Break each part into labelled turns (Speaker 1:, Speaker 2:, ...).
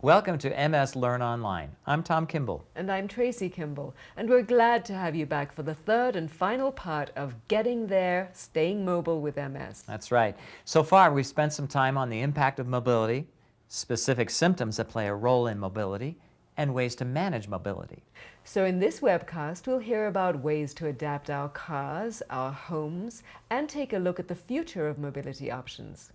Speaker 1: Welcome to MS Learn Online. I'm Tom Kimball.
Speaker 2: And I'm Tracy Kimball, and we're glad to have you back for the third and final part of Getting There, Staying Mobile with MS.
Speaker 1: That's right. So far, we've spent some time on the impact of mobility, specific symptoms that play a role in mobility, and ways to manage mobility.
Speaker 2: So in this webcast, we'll hear about ways to adapt our cars, our homes, and take a look at the future of mobility options.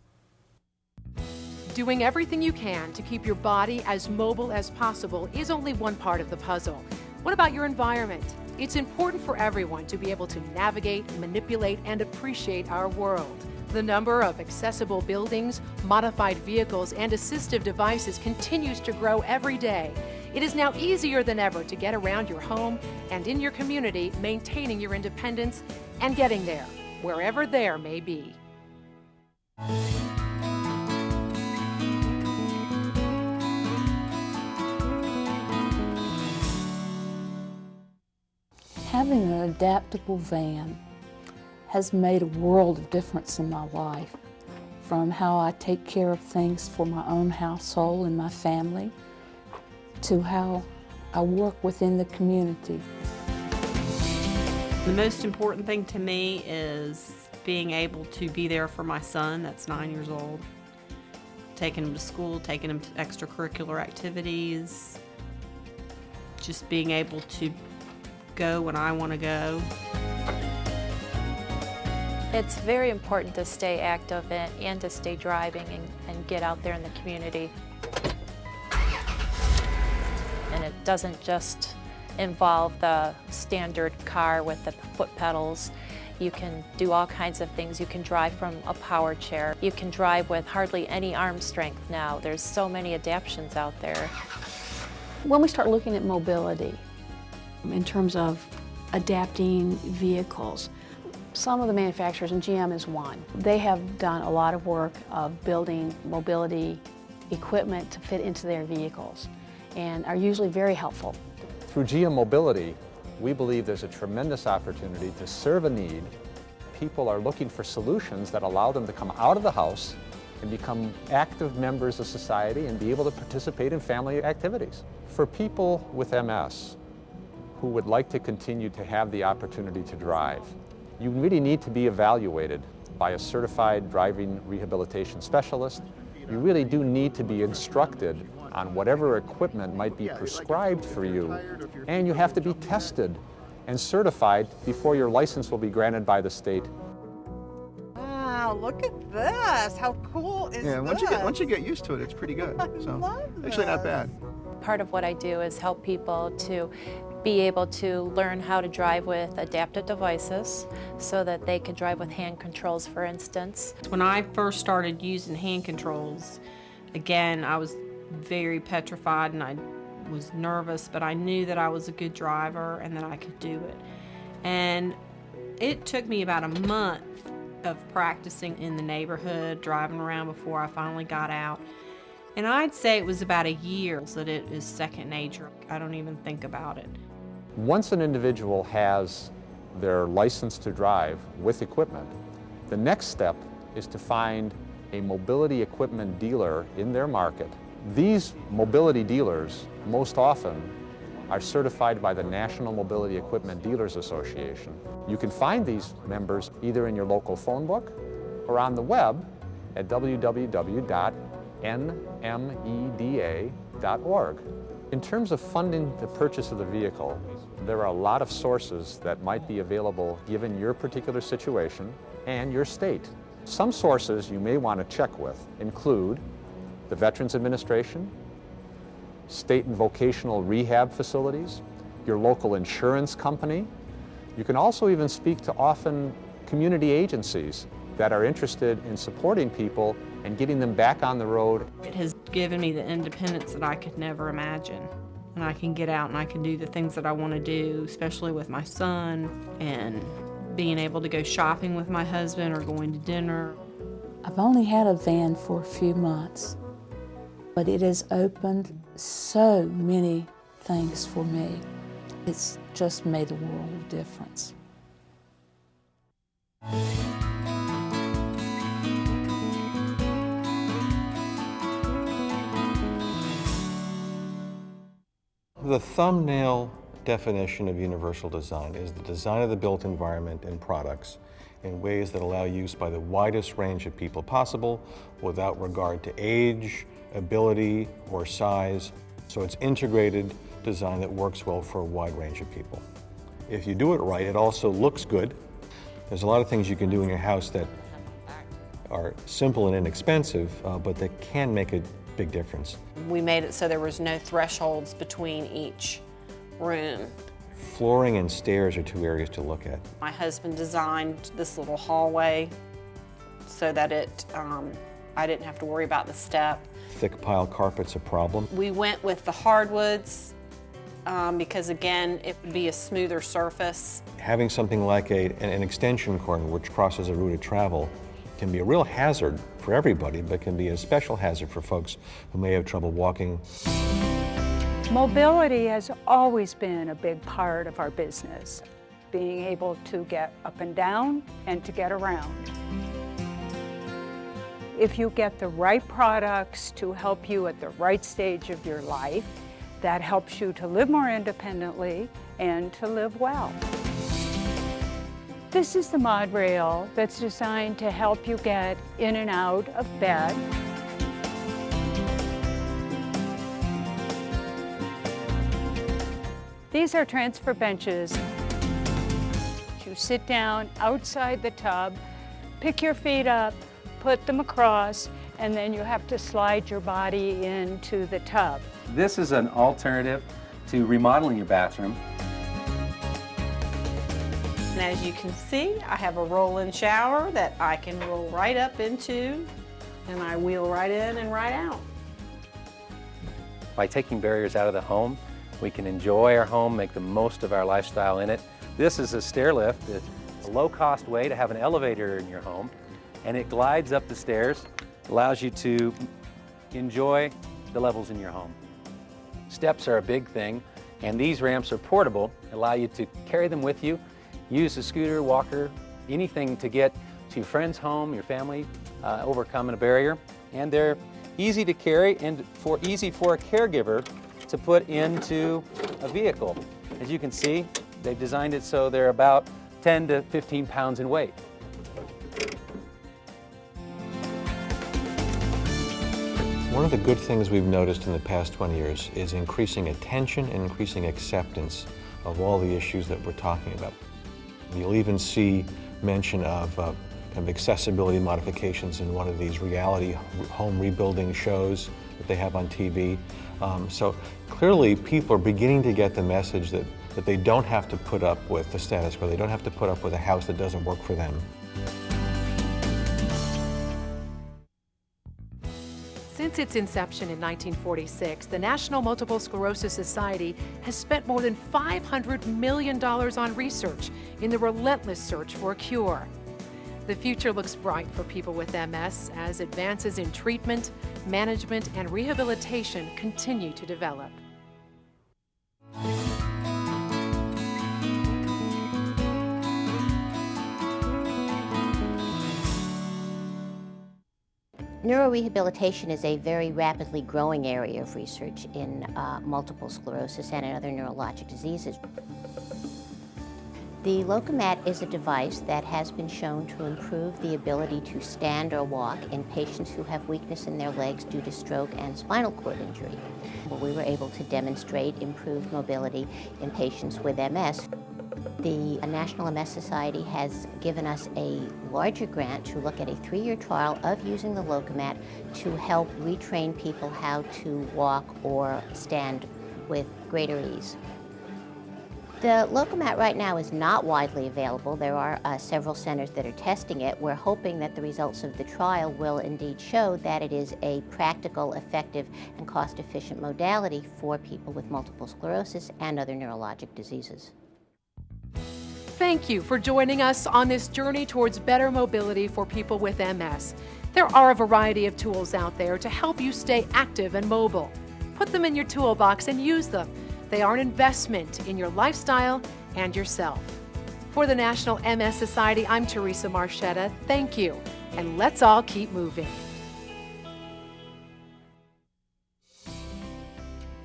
Speaker 3: Doing everything you can to keep your body as mobile as possible is only one part of the puzzle. What about your environment? It's important for everyone to be able to navigate, manipulate, and appreciate our world. The number of accessible buildings, modified vehicles, and assistive devices continues to grow every day. It is now easier than ever to get around your home and in your community, maintaining your independence and getting there, wherever there may be.
Speaker 4: Having an adaptable van has made a world of difference in my life, from how I take care of things for my own household and my family, to how I work within the community.
Speaker 5: The most important thing to me is being able to be there for my son that's 9 years old, taking him to school, taking him to extracurricular activities, just being able to go when I want to go.
Speaker 6: It's very important to stay active and to stay driving and get out there in the community. And it doesn't just involve the standard car with the foot pedals. You can do all kinds of things. You can drive from a power chair. You can drive with hardly any arm strength now. There's so many adaptations out there.
Speaker 7: When we start looking at mobility, in terms of adapting vehicles, some of the manufacturers, and GM is one, they have done a lot of work of building mobility equipment to fit into their vehicles and are usually very helpful.
Speaker 8: Through GM Mobility, we believe there's a tremendous opportunity to serve a need. People are looking for solutions that allow them to come out of the house and become active members of society and be able to participate in family activities. For people with MS who would like to continue to have the opportunity to drive, you really need to be evaluated by a certified driving rehabilitation specialist. You really do need to be instructed on whatever equipment might be prescribed for you, and you have to be tested and certified before your license will be granted by the state.
Speaker 9: Wow, look at this! How cool is this?
Speaker 10: Yeah, once you get used to it, it's pretty good. So actually not bad.
Speaker 6: Part of what I do is help people to be able to learn how to drive with adaptive devices so that they can drive with hand controls, for instance.
Speaker 5: When I first started using hand controls, again, I was very petrified and I was nervous, but I knew that I was a good driver and that I could do it. And it took me about a month of practicing in the neighborhood, driving around before I finally got out. And I'd say it was about a year that it is second nature. I don't even think about it.
Speaker 8: Once an individual has their license to drive with equipment, the next step is to find a mobility equipment dealer in their market. These mobility dealers most often are certified by the National Mobility Equipment Dealers Association. You can find these members either in your local phone book or on the web at www.nmeda.org. In terms of funding the purchase of the vehicle, there are a lot of sources that might be available given your particular situation and your state. Some sources you may want to check with include the Veterans Administration, state and vocational rehab facilities, your local insurance company. You can also even speak to often community agencies that are interested in supporting people and getting them back on the road.
Speaker 5: It has given me the independence that I could never imagine. And I can get out and I can do the things that I want to do, especially with my son, and being able to go shopping with my husband or going to dinner.
Speaker 4: I've only had a van for a few months, but it has opened so many things for me. It's just made a world of difference.
Speaker 11: The thumbnail definition of universal design is the design of the built environment and products in ways that allow use by the widest range of people possible without regard to age, ability, or size. So it's integrated design that works well for a wide range of people. If you do it right, it also looks good. There's a lot of things you can do in your house that are simple and inexpensive, but that can make a big difference.
Speaker 5: We made it so there was no thresholds between each room.
Speaker 11: Flooring and stairs are two areas to look at.
Speaker 5: My husband designed this little hallway so that I didn't have to worry about the step.
Speaker 11: Thick pile carpet's a problem.
Speaker 5: We went with the hardwoods because again, it would be a smoother surface.
Speaker 11: Having something like an extension cord which crosses a route of travel can be a real hazard for everybody, but can be a special hazard for folks who may have trouble walking.
Speaker 12: Mobility has always been a big part of our business, being able to get up and down and to get around. If you get the right products to help you at the right stage of your life, that helps you to live more independently and to live well. This is the mod rail that's designed to help you get in and out of bed. These are transfer benches. You sit down outside the tub, pick your feet up, put them across, and then you have to slide your body into the tub.
Speaker 13: This is an alternative to remodeling your bathroom.
Speaker 5: And as you can see, I have a roll-in shower that I can roll right up into, and I wheel right in and right out.
Speaker 13: By taking barriers out of the home, we can enjoy our home, make the most of our lifestyle in it. This is a stair lift. It's a low-cost way to have an elevator in your home, and it glides up the stairs, allows you to enjoy the levels in your home. Steps are a big thing, and these ramps are portable, allow you to carry them with you, use a scooter, walker, anything to get to your friend's home, your family, overcoming a barrier. And they're easy to carry and easy for a caregiver to put into a vehicle. As you can see, they've designed it so they're about 10 to 15 pounds in weight.
Speaker 11: One of the good things we've noticed in the past 20 years is increasing attention and increasing acceptance of all the issues that we're talking about. You'll even see mention of kind of accessibility modifications in one of these reality home rebuilding shows that they have on TV. So clearly people are beginning to get the message that they don't have to put up with the status quo, they don't have to put up with a house that doesn't work for them.
Speaker 3: Since its inception in 1946, the National Multiple Sclerosis Society has spent more than $500 million on research in the relentless search for a cure. The future looks bright for people with MS as advances in treatment, management, and rehabilitation continue to develop.
Speaker 14: Neuro rehabilitation is a very rapidly growing area of research in multiple sclerosis and in other neurologic diseases. The Locomat is a device that has been shown to improve the ability to stand or walk in patients who have weakness in their legs due to stroke and spinal cord injury. We were able to demonstrate improved mobility in patients with MS. The National MS Society has given us a larger grant to look at a 3-year trial of using the Locomat to help retrain people how to walk or stand with greater ease. The Locomat right now is not widely available. There are several centers that are testing it. We're hoping that the results of the trial will indeed show that it is a practical, effective, and cost-efficient modality for people with multiple sclerosis and other neurologic diseases.
Speaker 3: Thank you for joining us on this journey towards better mobility for people with MS. There are a variety of tools out there to help you stay active and mobile. Put them in your toolbox and use them. They are an investment in your lifestyle and yourself. For the National MS Society, I'm Teresa Marchetta. Thank you, and let's all keep moving.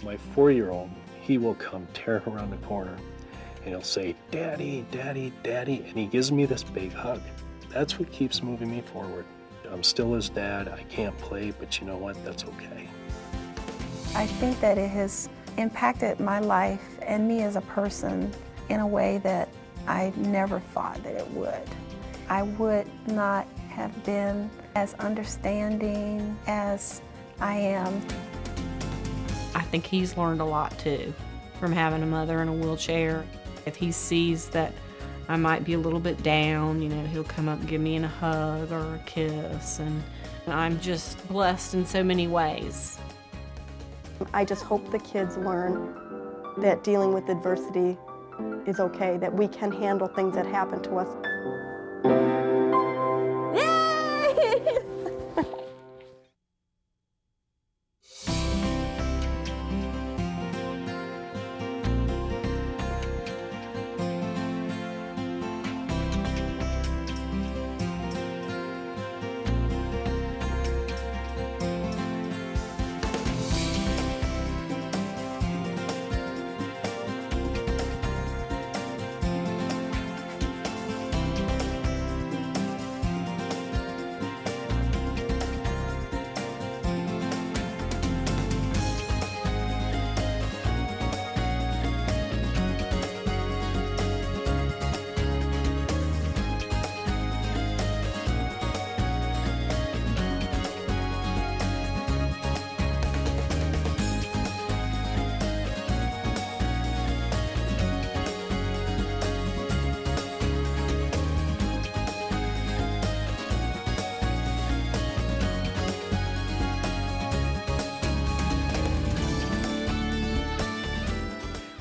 Speaker 15: My 4-year-old, he will come tearing around the corner and he'll say, "Daddy, Daddy, Daddy," and he gives me this big hug. That's what keeps moving me forward. I'm still his dad. I can't play, but you know what? That's okay.
Speaker 16: I think that it has impacted my life and me as a person in a way that I never thought that it would. I would not have been as understanding as I am.
Speaker 5: I think he's learned a lot too from having a mother in a wheelchair. If he sees that I might be a little bit down, you know, he'll come up and give me a hug or a kiss, and I'm just blessed in so many ways.
Speaker 17: I just hope the kids learn that dealing with adversity is okay, that we can handle things that happen to us.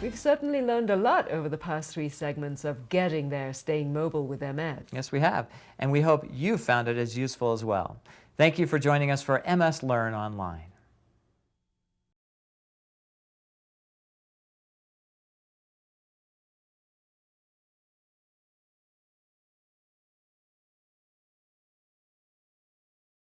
Speaker 2: We've certainly learned a lot over the past 3 segments of getting there, staying mobile with MS.
Speaker 1: Yes, we have, and we hope you found it as useful as well. Thank you for joining us for MS Learn Online.